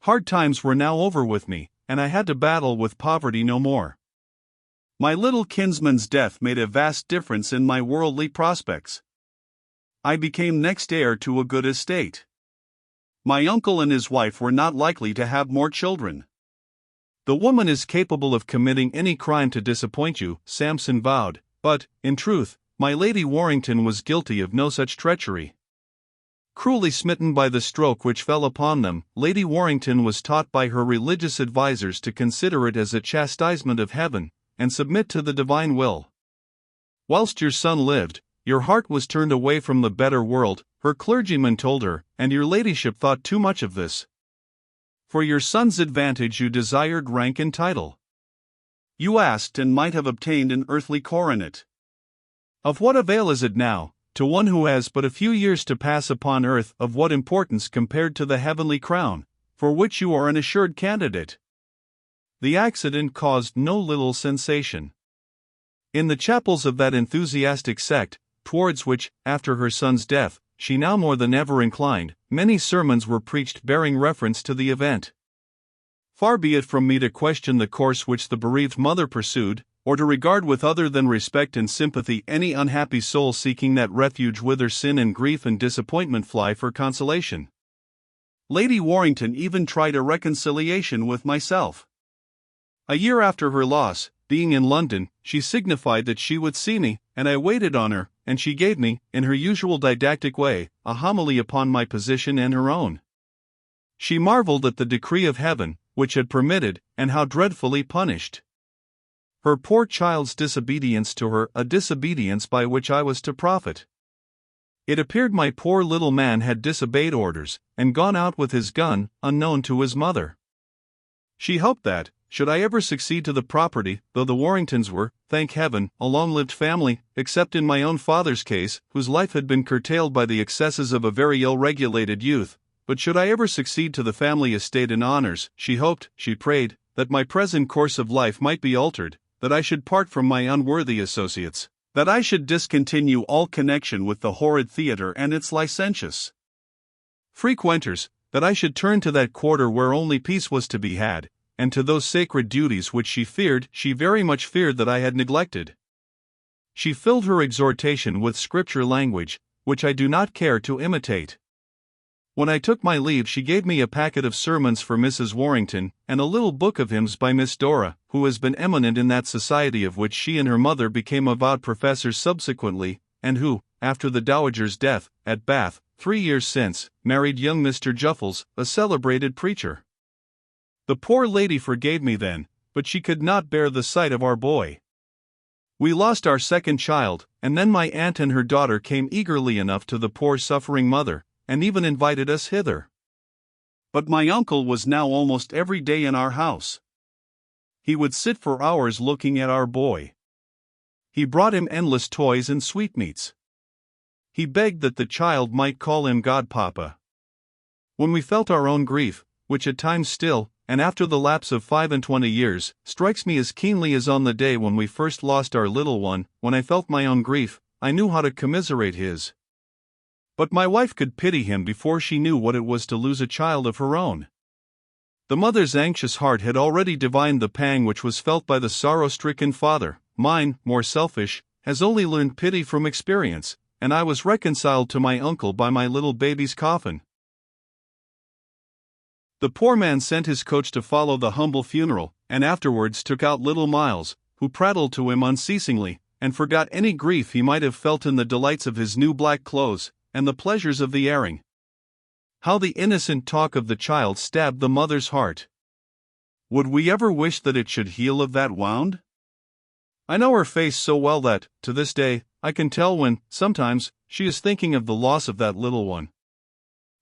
Hard times were now over with me, and I had to battle with poverty no more. My little kinsman's death made a vast difference in my worldly prospects. I became next heir to a good estate. My uncle and his wife were not likely to have more children. The woman is capable of committing any crime to disappoint you, Samson vowed, but, in truth, my Lady Warrington was guilty of no such treachery. Cruelly smitten by the stroke which fell upon them, Lady Warrington was taught by her religious advisers to consider it as a chastisement of heaven, and submit to the divine will. Whilst your son lived, your heart was turned away from the better world, her clergyman told her, and your ladyship thought too much of this. For your son's advantage you desired rank and title. You asked and might have obtained an earthly coronet. Of what avail is it now, to one who has but a few years to pass upon earth, of what importance compared to the heavenly crown, for which you are an assured candidate? The accident caused no little sensation. In the chapels of that enthusiastic sect, towards which, after her son's death, she now more than ever inclined, many sermons were preached bearing reference to the event. Far be it from me to question the course which the bereaved mother pursued, or to regard with other than respect and sympathy any unhappy soul seeking that refuge whither sin and grief and disappointment fly for consolation. Lady Warrington even tried a reconciliation with myself. A year after her loss, being in London, she signified that she would see me, and I waited on her, and she gave me, in her usual didactic way, a homily upon my position and her own. She marveled at the decree of heaven, which had permitted, and how dreadfully punished, her poor child's disobedience to her, a disobedience by which I was to profit. It appeared my poor little man had disobeyed orders, and gone out with his gun, unknown to his mother. She hoped that, should I ever succeed to the property, though the Warringtons were, thank heaven, a long-lived family, except in my own father's case, whose life had been curtailed by the excesses of a very ill-regulated youth, but should I ever succeed to the family estate and honors, she hoped, she prayed, that my present course of life might be altered, that I should part from my unworthy associates, that I should discontinue all connection with the horrid theatre and its licentious frequenters, that I should turn to that quarter where only peace was to be had, and to those sacred duties which she very much feared that I had neglected. She filled her exhortation with scripture language, which I do not care to imitate. When I took my leave she gave me a packet of sermons for Mrs. Warrington, and a little book of hymns by Miss Dora, who has been eminent in that society of which she and her mother became avowed professors subsequently, and who, after the Dowager's death, at Bath, 3 years since, married young Mr. Juffles, a celebrated preacher. The poor lady forgave me then, but she could not bear the sight of our boy. We lost our second child, and then my aunt and her daughter came eagerly enough to the poor suffering mother, and even invited us hither. But my uncle was now almost every day in our house. He would sit for hours looking at our boy. He brought him endless toys and sweetmeats. He begged that the child might call him godpapa. When we felt our own grief, which at times still, and after the lapse of 25 years, strikes me as keenly as on the day when we first lost our little one, when I felt my own grief, I knew how to commiserate his. But my wife could pity him before she knew what it was to lose a child of her own. The mother's anxious heart had already divined the pang which was felt by the sorrow-stricken father. Mine, more selfish, has only learned pity from experience, and I was reconciled to my uncle by my little baby's coffin. The poor man sent his coach to follow the humble funeral, and afterwards took out little Miles, who prattled to him unceasingly, and forgot any grief he might have felt in the delights of his new black clothes, and the pleasures of the airing. How the innocent talk of the child stabbed the mother's heart. Would we ever wish that it should heal of that wound? I know her face so well that, to this day, I can tell when, sometimes, she is thinking of the loss of that little one.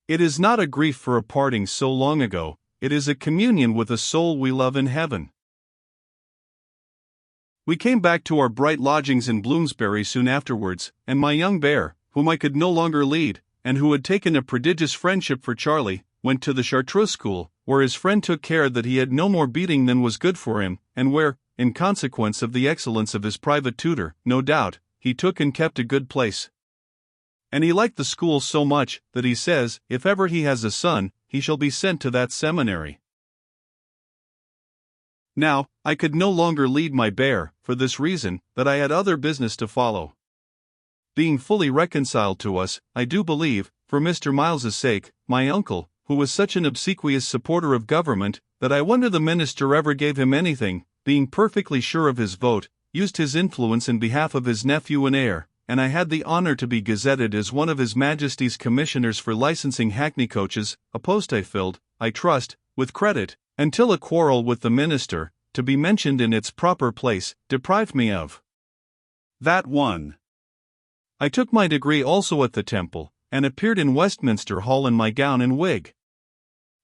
It is not a grief for a parting so long ago, it is a communion with a soul we love in heaven. We came back to our bright lodgings in Bloomsbury soon afterwards, and my young bear, whom I could no longer lead, and who had taken a prodigious friendship for Charlie, went to the Chartreux school, where his friend took care that he had no more beating than was good for him, and where, in consequence of the excellence of his private tutor, no doubt, he took and kept a good place. And he liked the school so much, that he says, if ever he has a son, he shall be sent to that seminary. Now, I could no longer lead my bear, for this reason, that I had other business to follow. Being fully reconciled to us, I do believe, for Mr. Miles's sake, my uncle, who was such an obsequious supporter of government, that I wonder the minister ever gave him anything, being perfectly sure of his vote, used his influence in behalf of his nephew and heir, and I had the honor to be gazetted as one of His Majesty's commissioners for licensing hackney coaches, a post I filled, I trust, with credit, until a quarrel with the minister, to be mentioned in its proper place, deprived me of that one. I took my degree also at the Temple, and appeared in Westminster Hall in my gown and wig.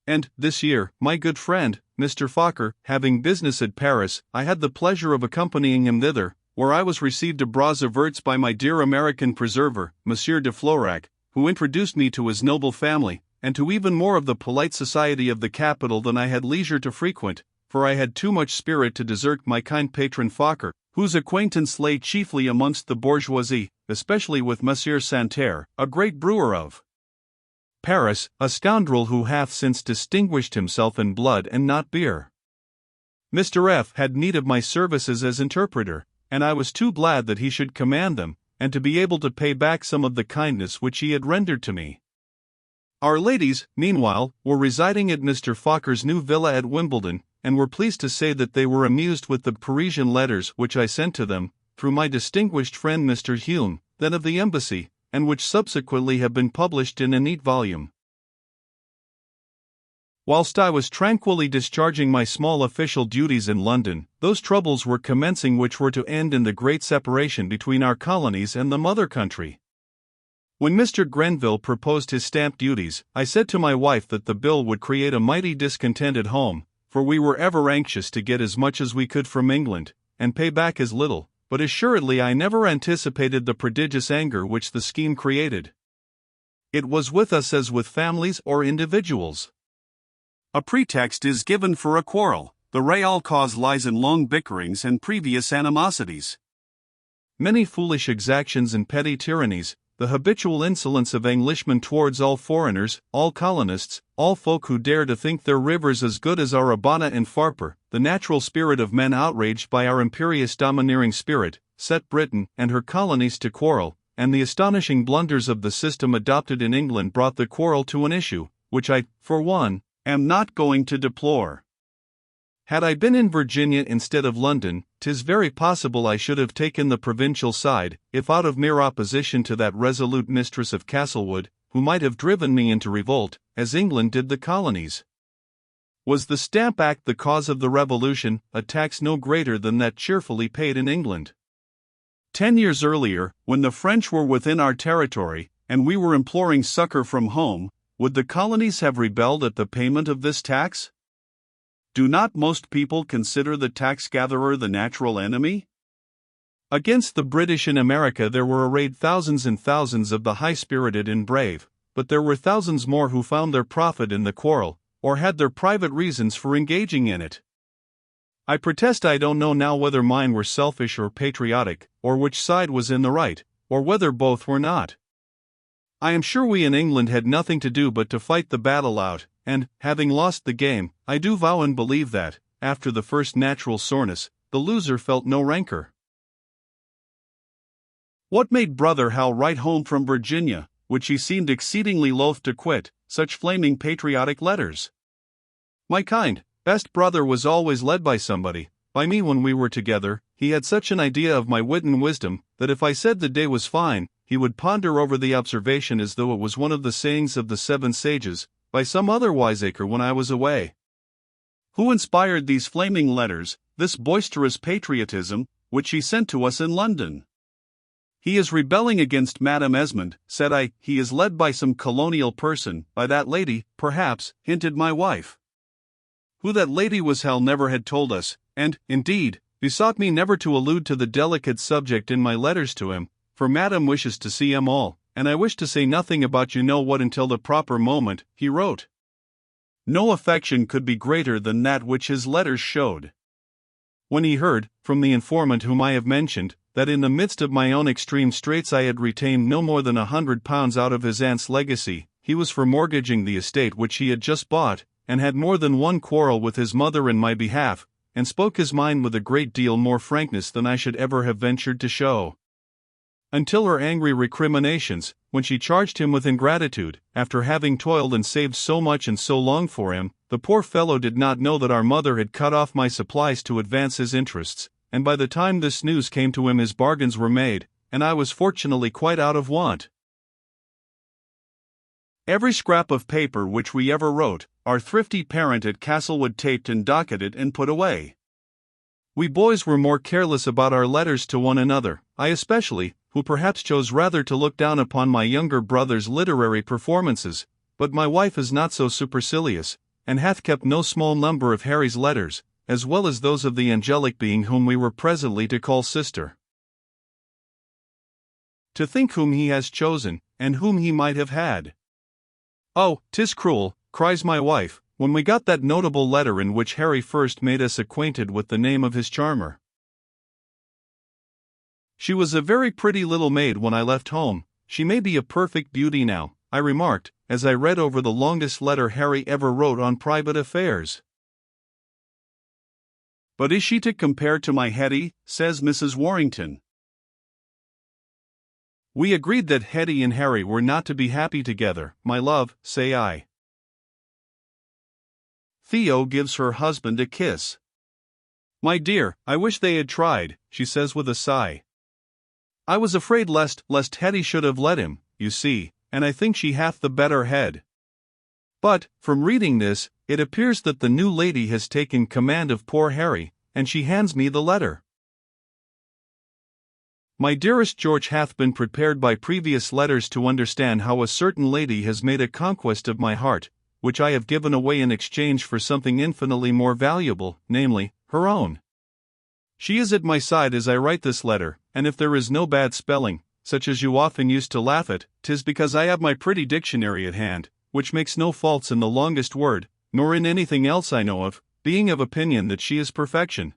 And, this year, my good friend, Mr. Fokker, having business at Paris, I had the pleasure of accompanying him thither, where I was received à bras ouverts by my dear American preserver, Monsieur de Florac, who introduced me to his noble family, and to even more of the polite society of the capital than I had leisure to frequent, for I had too much spirit to desert my kind patron Fokker, whose acquaintance lay chiefly amongst the bourgeoisie, especially with Monsieur Santerre, a great brewer of Paris, a scoundrel who hath since distinguished himself in blood and not beer. Mr. F. had need of my services as interpreter, and I was too glad that he should command them, and to be able to pay back some of the kindness which he had rendered to me. Our ladies, meanwhile, were residing at Mr. Fokker's new villa at Wimbledon, and were pleased to say that they were amused with the Parisian letters which I sent to them, through my distinguished friend Mr. Hume, then of the embassy, and which subsequently have been published in a neat volume. Whilst I was tranquilly discharging my small official duties in London, those troubles were commencing which were to end in the great separation between our colonies and the mother country. When Mr. Grenville proposed his stamp duties, I said to my wife that the bill would create a mighty discontent at home, for we were ever anxious to get as much as we could from England, and pay back as little, but assuredly I never anticipated the prodigious anger which the scheme created. It was with us as with families or individuals. A pretext is given for a quarrel, the real cause lies in long bickerings and previous animosities. Many foolish exactions and petty tyrannies, the habitual insolence of Englishmen towards all foreigners, all colonists, all folk who dare to think their rivers as good as our Abana and Farper, the natural spirit of men outraged by our imperious domineering spirit, set Britain and her colonies to quarrel, and the astonishing blunders of the system adopted in England brought the quarrel to an issue, which I, for one, am not going to deplore. Had I been in Virginia instead of London, 'tis very possible I should have taken the provincial side, if out of mere opposition to that resolute mistress of Castlewood, who might have driven me into revolt, as England did the colonies. Was the Stamp Act the cause of the Revolution, a tax no greater than that cheerfully paid in England? 10 years earlier, when the French were within our territory, and we were imploring succor from home, would the colonies have rebelled at the payment of this tax? Do not most people consider the tax-gatherer the natural enemy? Against the British in America there were arrayed thousands and thousands of the high-spirited and brave, but there were thousands more who found their profit in the quarrel, or had their private reasons for engaging in it. I protest I don't know now whether mine were selfish or patriotic, or which side was in the right, or whether both were not. I am sure we in England had nothing to do but to fight the battle out, and, having lost the game, I do vow and believe that, after the first natural soreness, the loser felt no rancor. What made Brother Hal write home from Virginia, which he seemed exceedingly loath to quit, such flaming patriotic letters? My kind, best brother was always led by somebody, by me when we were together. He had such an idea of my wit and wisdom, that if I said the day was fine, he would ponder over the observation as though it was one of the sayings of the 7 sages, by some other wiseacre when I was away. Who inspired these flaming letters, this boisterous patriotism, which he sent to us in London? He is rebelling against Madame Esmond, said I. He is led by some colonial person, by that lady, perhaps, hinted my wife. Who that lady was Hal never had told us, and, indeed, besought me never to allude to the delicate subject in my letters to him, for Madame wishes to see 'em all, and I wish to say nothing about you know what until the proper moment, he wrote. No affection could be greater than that which his letters showed. When he heard, from the informant whom I have mentioned, that in the midst of my own extreme straits I had retained no more than £100 out of his aunt's legacy, he was for mortgaging the estate which he had just bought, and had more than one quarrel with his mother in my behalf, and spoke his mind with a great deal more frankness than I should ever have ventured to show. Until her angry recriminations, when she charged him with ingratitude, after having toiled and saved so much and so long for him, the poor fellow did not know that our mother had cut off my supplies to advance his interests, and by the time this news came to him his bargains were made, and I was fortunately quite out of want. Every scrap of paper which we ever wrote, our thrifty parent at Castlewood taped and docketed and put away. We boys were more careless about our letters to one another, I especially, who perhaps chose rather to look down upon my younger brother's literary performances, but my wife is not so supercilious, and hath kept no small number of Harry's letters, as well as those of the angelic being whom we were presently to call sister. To think whom he has chosen, and whom he might have had. "Oh, 'tis cruel," cries my wife, when we got that notable letter in which Harry first made us acquainted with the name of his charmer. "She was a very pretty little maid when I left home. She may be a perfect beauty now," I remarked, as I read over the longest letter Harry ever wrote on private affairs. "But is she to compare to my Hetty?" says Mrs. Warrington. "We agreed that Hetty and Harry were not to be happy together, my love," say I. Theo gives her husband a kiss. "My dear, I wish they had tried," she says with a sigh. "I was afraid lest Hetty should have let him, you see, and I think she hath the better head." But, from reading this, it appears that the new lady has taken command of poor Harry, and she hands me the letter. "My dearest George hath been prepared by previous letters to understand how a certain lady has made a conquest of my heart, which I have given away in exchange for something infinitely more valuable, namely, her own. She is at my side as I write this letter, and if there is no bad spelling, such as you often used to laugh at, 'tis because I have my pretty dictionary at hand, which makes no faults in the longest word, nor in anything else I know of, being of opinion that she is perfection.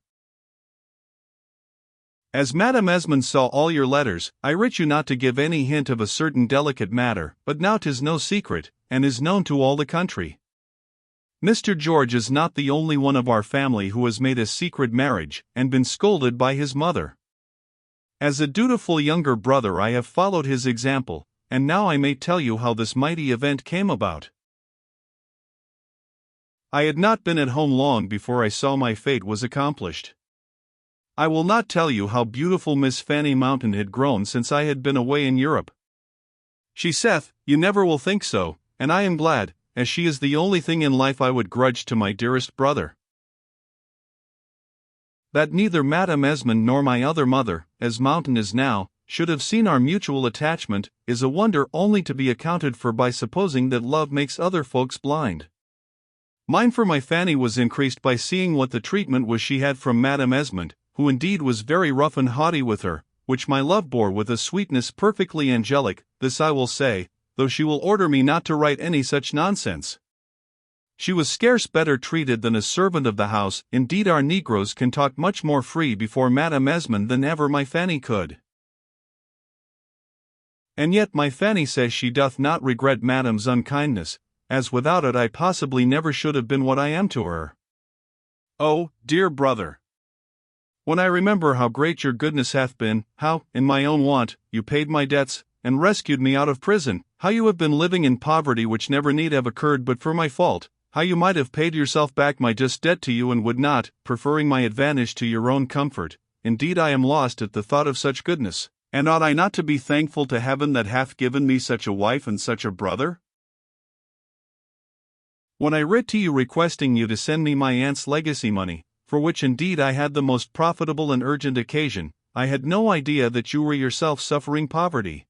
As Madam Esmond saw all your letters, I writ you not to give any hint of a certain delicate matter, but now 'tis no secret, and is known to all the country. Mr. George is not the only one of our family who has made a secret marriage, and been scolded by his mother. As a dutiful younger brother I have followed his example, and now I may tell you how this mighty event came about. I had not been at home long before I saw my fate was accomplished. I will not tell you how beautiful Miss Fanny Mountain had grown since I had been away in Europe. She saith, you never will think so, and I am glad, as she is the only thing in life I would grudge to my dearest brother. That neither Madam Esmond nor my other mother, as Mountain is now, should have seen our mutual attachment, is a wonder only to be accounted for by supposing that love makes other folks blind. Mine for my Fanny was increased by seeing what the treatment was she had from Madam Esmond, who indeed was very rough and haughty with her, which my love bore with a sweetness perfectly angelic. This I will say, though she will order me not to write any such nonsense. She was scarce better treated than a servant of the house. Indeed our negroes can talk much more free before Madam Esmond than ever my Fanny could. And yet my Fanny says she doth not regret Madam's unkindness, as without it I possibly never should have been what I am to her. Oh, dear brother! When I remember how great your goodness hath been, how, in my own want, you paid my debts, and rescued me out of prison, how you have been living in poverty which never need have occurred but for my fault, how you might have paid yourself back my just debt to you and would not, preferring my advantage to your own comfort, indeed I am lost at the thought of such goodness, and ought I not to be thankful to heaven that hath given me such a wife and such a brother? When I writ to you requesting you to send me my aunt's legacy money, for which indeed I had the most profitable and urgent occasion, I had no idea that you were yourself suffering poverty.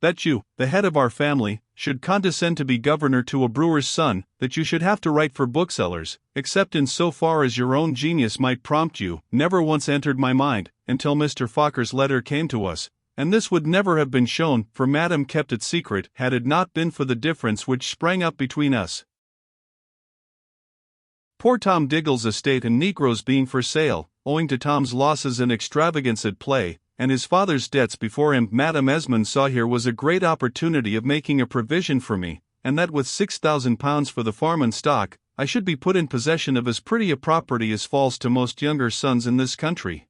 That you, the head of our family, should condescend to be governor to a brewer's son, that you should have to write for booksellers, except in so far as your own genius might prompt you, never once entered my mind, until Mr. Focker's letter came to us, and this would never have been shown, for Madam kept it secret, had it not been for the difference which sprang up between us. Poor Tom Diggle's estate and negroes being for sale, owing to Tom's losses and extravagance at play, and his father's debts before him. Madame Esmond saw here was a great opportunity of making a provision for me, and that with £6,000 for the farm and stock, I should be put in possession of as pretty a property as falls to most younger sons in this country.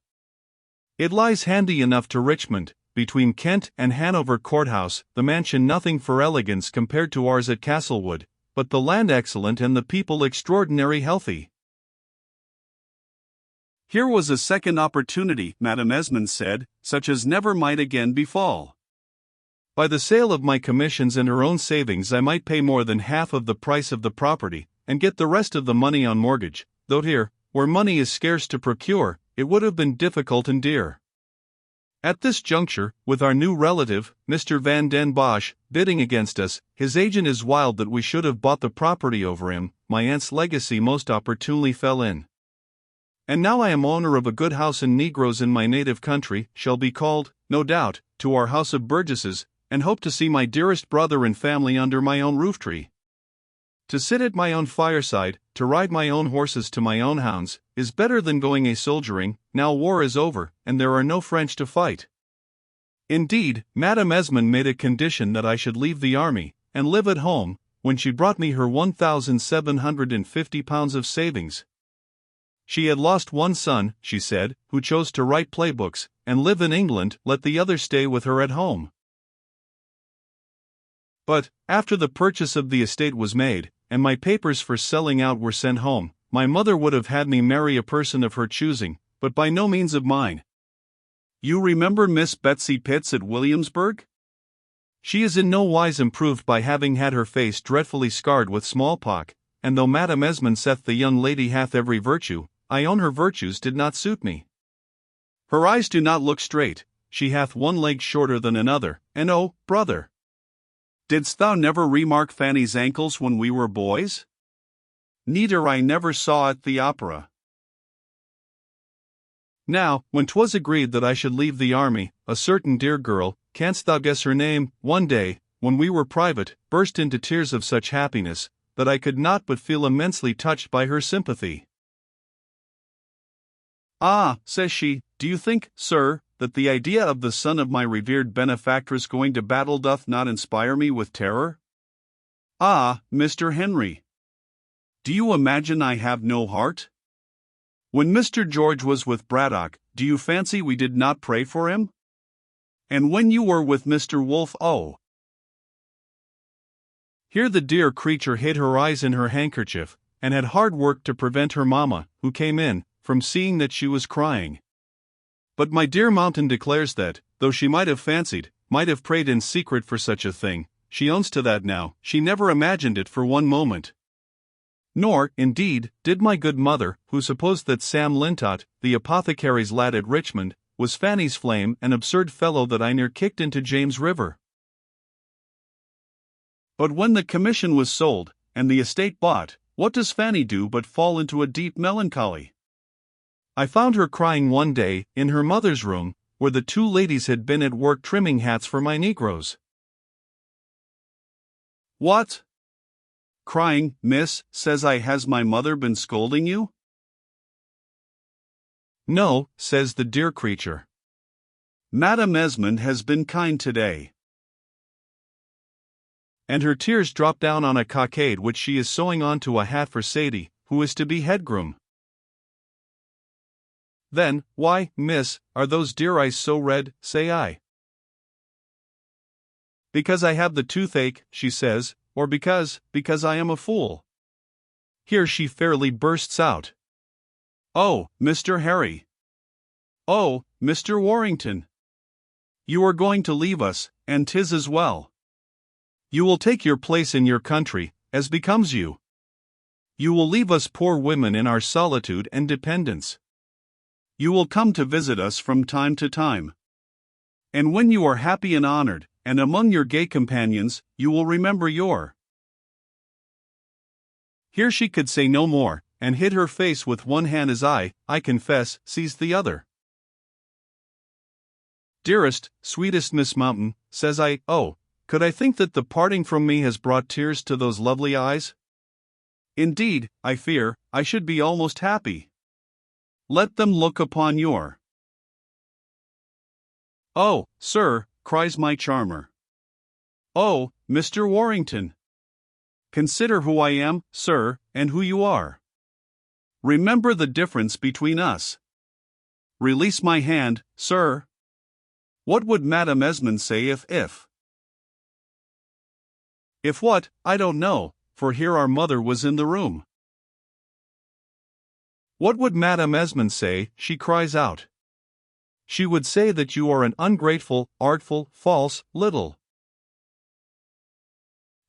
It lies handy enough to Richmond, between Kent and Hanover Courthouse, the mansion nothing for elegance compared to ours at Castlewood, but the land excellent and the people extraordinary healthy. Here was a second opportunity, Madame Esmond said, such as never might again befall. By the sale of my commissions and her own savings I might pay more than half of the price of the property, and get the rest of the money on mortgage, though here, where money is scarce to procure, it would have been difficult and dear. At this juncture, with our new relative, Mr. Van den Bosch, bidding against us, his agent is wild that we should have bought the property over him, my aunt's legacy most opportunely fell in. And now I am owner of a good house and negroes in my native country, shall be called, no doubt, to our house of burgesses, and hope to see my dearest brother and family under my own rooftree. To sit at my own fireside, to ride my own horses to my own hounds, is better than going a-soldiering, now war is over, and there are no French to fight. Indeed, Madame Esmond made a condition that I should leave the army, and live at home, when she brought me her £1,750 of savings. She had lost one son, she said, who chose to write playbooks, and live in England, let the other stay with her at home. But, after the purchase of the estate was made, and my papers for selling out were sent home, my mother would have had me marry a person of her choosing, but by no means of mine. You remember Miss Betsy Pitts at Williamsburg? She is in no wise improved by having had her face dreadfully scarred with smallpox, and though Madame Esmond saith the young lady hath every virtue, I own her virtues did not suit me. Her eyes do not look straight, she hath one leg shorter than another, and oh, brother! Didst thou never remark Fanny's ankles when we were boys? Neither I never saw at the opera. Now, when 'twas agreed that I should leave the army, a certain dear girl, canst thou guess her name, one day, when we were private, burst into tears of such happiness, that I could not but feel immensely touched by her sympathy. Ah, says she, do you think, sir, that the idea of the son of my revered benefactress going to battle doth not inspire me with terror? Ah, Mr. Henry! Do you imagine I have no heart? When Mr. George was with Braddock, do you fancy we did not pray for him? And when you were with Mr. Wolfe, oh! Here the dear creature hid her eyes in her handkerchief, and had hard work to prevent her mamma, who came in, from seeing that she was crying. But my dear Mountain declares that, though she might have fancied, might have prayed in secret for such a thing, she owns to that now, she never imagined it for one moment. Nor, indeed, did my good mother, who supposed that Sam Lintot, the apothecary's lad at Richmond, was Fanny's flame, an absurd fellow that I near kicked into James River. But when the commission was sold, and the estate bought, what does Fanny do but fall into a deep melancholy? I found her crying one day, in her mother's room, where the two ladies had been at work trimming hats for my negroes. What? Crying, miss, says I, has my mother been scolding you? No, says the dear creature. Madame Esmond has been kind today. And her tears drop down on a cockade which she is sewing on to a hat for Sadie, who is to be headgroom. Then, why, miss, are those dear eyes so red, say I? Because I have the toothache, she says, or because I am a fool. Here she fairly bursts out. Oh, Mr. Harry! Oh, Mr. Warrington! You are going to leave us, and 'tis as well. You will take your place in your country, as becomes you. You will leave us poor women in our solitude and dependence. You will come to visit us from time to time. And when you are happy and honored, and among your gay companions, you will remember your... Here she could say no more, and hid her face with one hand as I confess, seized the other. Dearest, sweetest Miss Mountain, says I, oh, could I think that the parting from me has brought tears to those lovely eyes? Indeed, I fear, I should be almost happy. Let them look upon your "Oh, sir," cries my charmer. "Oh, Mr. Warrington. Consider who I am, sir, and who you are. Remember the difference between us. Release my hand, sir. What would Madame Esmond say if what, I don't know, for here our mother was in the room. What would Madame Esmond say? She cries out. She would say that you are an ungrateful, artful, false, little.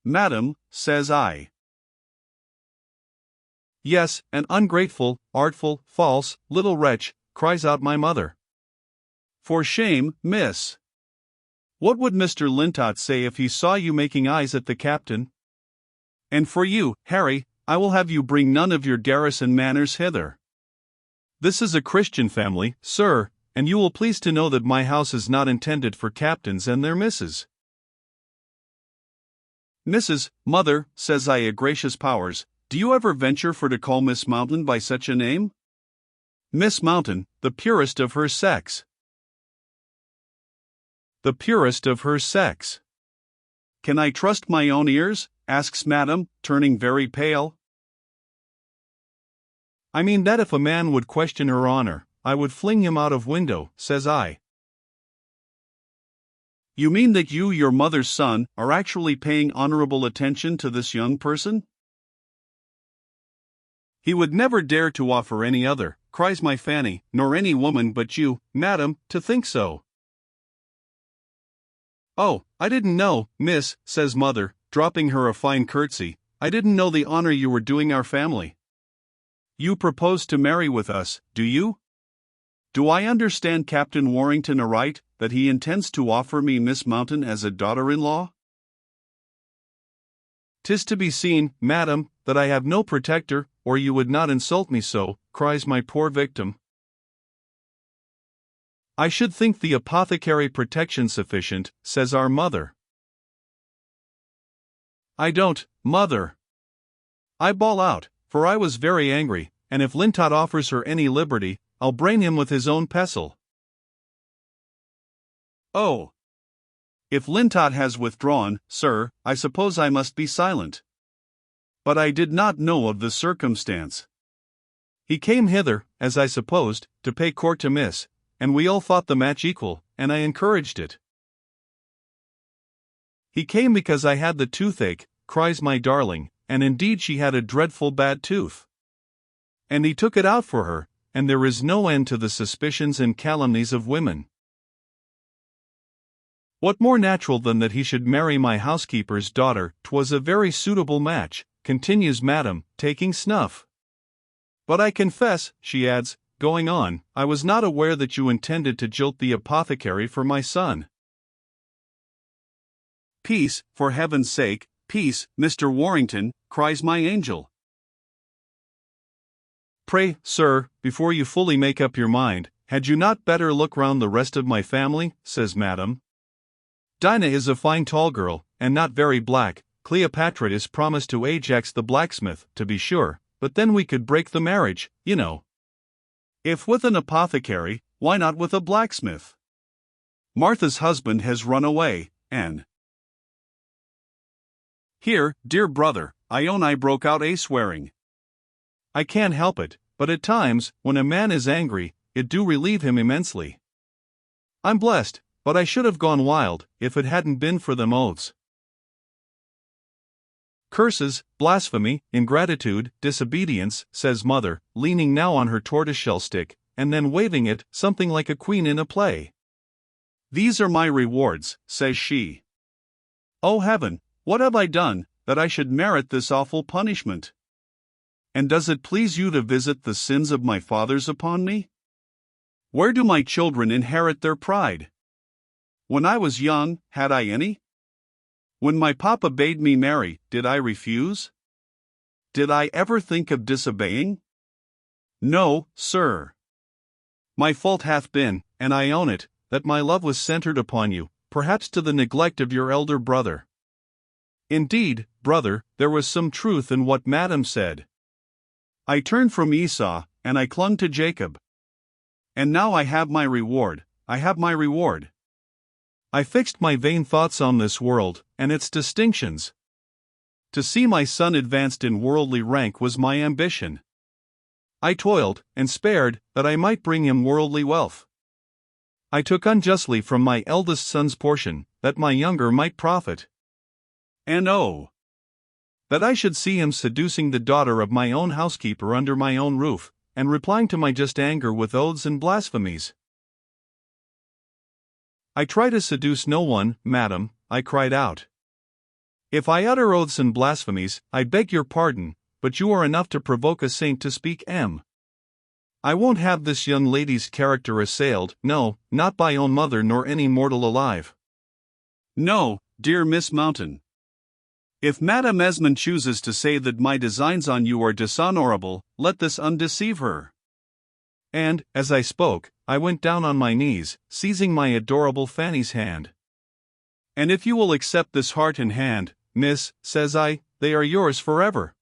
Madam, says I. Yes, an ungrateful, artful, false, little wretch, cries out my mother. For shame, miss. What would Mr. Lintot say if he saw you making eyes at the captain? And for you, Harry, I will have you bring none of your garrison manners hither. This is a Christian family, sir, and you will please to know that my house is not intended for captains and their misses. Mrs. Mother, says I, a gracious powers, do you ever venture for to call Miss Mountain by such a name? Miss Mountain, the purest of her sex. The purest of her sex. Can I trust my own ears? Asks Madam, turning very pale. I mean that if a man would question her honor, I would fling him out of window, says I. You mean that you, your mother's son, are actually paying honorable attention to this young person? He would never dare to offer any other, cries my Fanny, nor any woman but you, madam, to think so. Oh, I didn't know, miss, says mother, dropping her a fine curtsy, I didn't know the honor you were doing our family. You propose to marry with us, do you? Do I understand Captain Warrington aright, that he intends to offer me Miss Mountain as a daughter-in-law? 'Tis to be seen, madam, that I have no protector, or you would not insult me so, cries my poor victim. I should think the apothecary protection sufficient, says our mother. I don't, mother. I bawl out, for I was very angry, and if Lintot offers her any liberty, I'll brain him with his own pestle. Oh! If Lintot has withdrawn, sir, I suppose I must be silent. But I did not know of the circumstance. He came hither, as I supposed, to pay court to Miss, and we all thought the match equal, and I encouraged it. He came because I had the toothache, cries my darling, and indeed she had a dreadful bad tooth. And he took it out for her, and there is no end to the suspicions and calumnies of women. What more natural than that he should marry my housekeeper's daughter? 'Twas a very suitable match, continues Madam, taking snuff. But I confess, she adds, going on, I was not aware that you intended to jilt the apothecary for my son. Peace, for heaven's sake, peace, Mr. Warrington, cries my angel. Pray, sir, before you fully make up your mind, had you not better look round the rest of my family, says Madam. Dinah is a fine tall girl, and not very black. Cleopatra is promised to Ajax the blacksmith, to be sure, but then we could break the marriage, you know. If with an apothecary, why not with a blacksmith? Martha's husband has run away, and... Here, dear brother, I own I broke out a-swearing. I can't help it, but at times, when a man is angry, it do relieve him immensely. I'm blessed, but I should have gone wild, if it hadn't been for them oaths. Curses, blasphemy, ingratitude, disobedience, says mother, leaning now on her tortoiseshell stick, and then waving it, something like a queen in a play. These are my rewards, says she. Oh heaven, what have I done, that I should merit this awful punishment? And does it please you to visit the sins of my fathers upon me? Where do my children inherit their pride? When I was young, had I any? When my papa bade me marry, did I refuse? Did I ever think of disobeying? No, sir. My fault hath been, and I own it, that my love was centered upon you, perhaps to the neglect of your elder brother. Indeed, brother, there was some truth in what Madam said. I turned from Esau, and I clung to Jacob. And now I have my reward, I have my reward. I fixed my vain thoughts on this world, and its distinctions. To see my son advanced in worldly rank was my ambition. I toiled, and spared, that I might bring him worldly wealth. I took unjustly from my eldest son's portion, that my younger might profit. And oh, that I should see him seducing the daughter of my own housekeeper under my own roof, and replying to my just anger with oaths and blasphemies. I try to seduce no one, madam, I cried out. If I utter oaths and blasphemies, I beg your pardon, but you are enough to provoke a saint to speak. I won't have this young lady's character assailed, no, not by own mother nor any mortal alive. No, dear Miss Mountain. If Madame Esmond chooses to say that my designs on you are dishonorable, let this undeceive her. And, as I spoke, I went down on my knees, seizing my adorable Fanny's hand. And if you will accept this heart and hand, miss, says I, they are yours forever.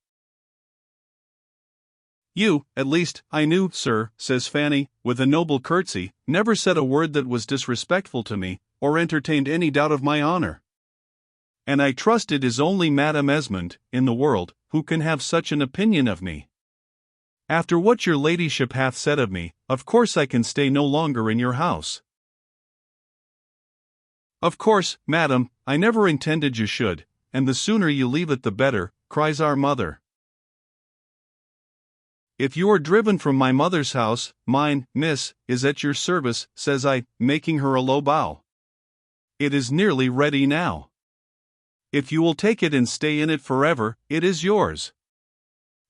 You, at least, I knew, sir, says Fanny, with a noble curtsy, never said a word that was disrespectful to me, or entertained any doubt of my honor. And I trust it is only Madame Esmond, in the world, who can have such an opinion of me. After what your ladyship hath said of me, of course I can stay no longer in your house. Of course, madam, I never intended you should, and the sooner you leave it the better, cries our mother. If you are driven from my mother's house, mine, miss, is at your service, says I, making her a low bow. It is nearly ready now. If you will take it and stay in it forever, it is yours.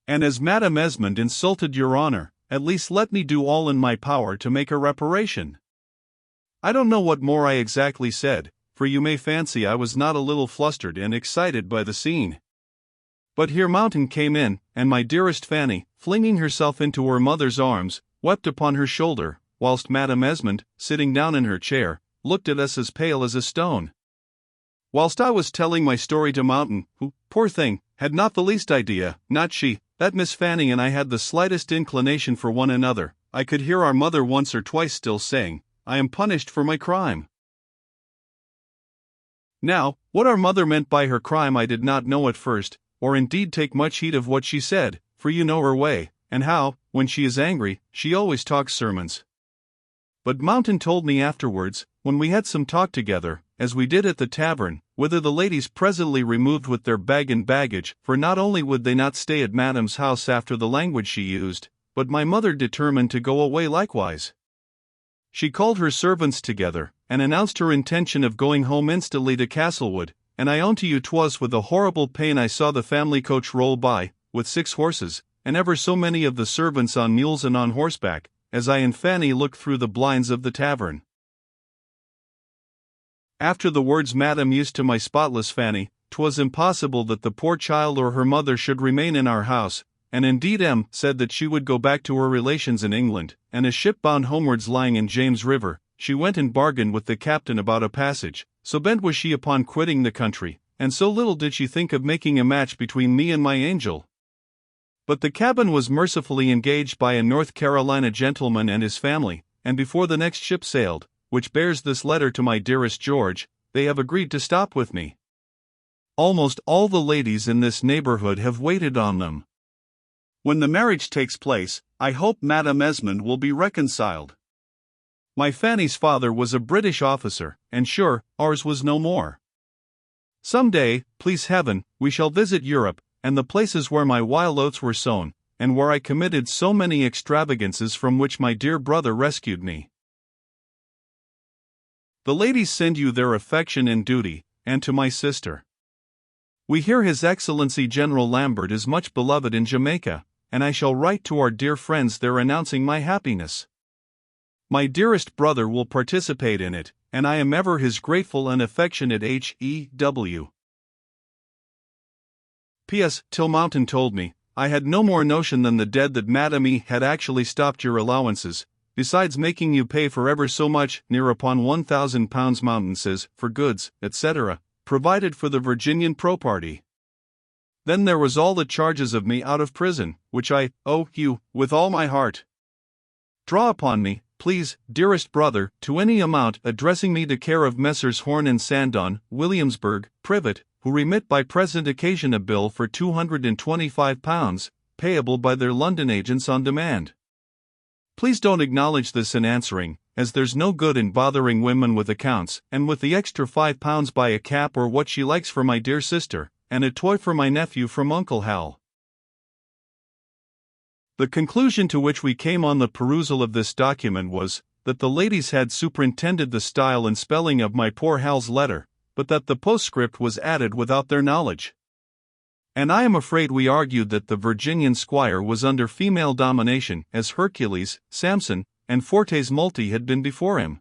And as Madame Esmond insulted your honor, at least let me do all in my power to make a reparation. I don't know what more I exactly said, for you may fancy I was not a little flustered and excited by the scene. But here Mountain came in, and my dearest Fanny, flinging herself into her mother's arms, wept upon her shoulder, whilst Madame Esmond, sitting down in her chair, looked at us as pale as a stone. Whilst I was telling my story to Mountain, who, poor thing, had not the least idea, not she, that Miss Fanny and I had the slightest inclination for one another, I could hear our mother once or twice still saying, I am punished for my crime. Now, what our mother meant by her crime I did not know at first, or indeed take much heed of what she said, for you know her way, and how, when she is angry, she always talks sermons. But Mountain told me afterwards, when we had some talk together, as we did at the tavern, whither the ladies presently removed with their bag and baggage, for not only would they not stay at Madame's house after the language she used, but my mother determined to go away likewise. She called her servants together, and announced her intention of going home instantly to Castlewood, and I own to you 'twas with a horrible pain I saw the family coach roll by, with 6 horses, and ever so many of the servants on mules and on horseback, as I and Fanny looked through the blinds of the tavern. After the words Madame used to my spotless Fanny, 'twas impossible that the poor child or her mother should remain in our house, and indeed said that she would go back to her relations in England, and a ship bound homewards lying in James River, she went and bargained with the captain about a passage, so bent was she upon quitting the country, and so little did she think of making a match between me and my angel. But the cabin was mercifully engaged by a North Carolina gentleman and his family, and before the next ship sailed, which bears this letter to my dearest George, they have agreed to stop with me. Almost all the ladies in this neighborhood have waited on them. When the marriage takes place, I hope Madame Esmond will be reconciled. My Fanny's father was a British officer, and sure, ours was no more. Some day, please heaven, we shall visit Europe, and the places where my wild oats were sown, and where I committed so many extravagances from which my dear brother rescued me. The ladies send you their affection and duty, and to my sister. We hear His Excellency General Lambert is much beloved in Jamaica, and I shall write to our dear friends there announcing my happiness. My dearest brother will participate in it, and I am ever his grateful and affectionate H.E.W. P.S. Till Mountain told me, I had no more notion than the dead that Madame E. had actually stopped your allowances, besides making you pay for ever so much, near upon £1,000 Mountain says, for goods, etc., provided for the Virginian property. Then there was all the charges of me out of prison, which I owe you, with all my heart. Draw upon me, please, dearest brother, to any amount, addressing me to care of Messrs. Horn and Sandon, Williamsburg, Privet, who remit by present occasion a bill for £225, payable by their London agents on demand. Please don't acknowledge this in answering, as there's no good in bothering women with accounts, and with the extra £5 buy a cap or what she likes for my dear sister, and a toy for my nephew from Uncle Hal. The conclusion to which we came on the perusal of this document was, that the ladies had superintended the style and spelling of my poor Hal's letter, but that the postscript was added without their knowledge. And I am afraid we argued that the Virginian squire was under female domination, as Hercules, Samson, and Fortes Multi had been before him.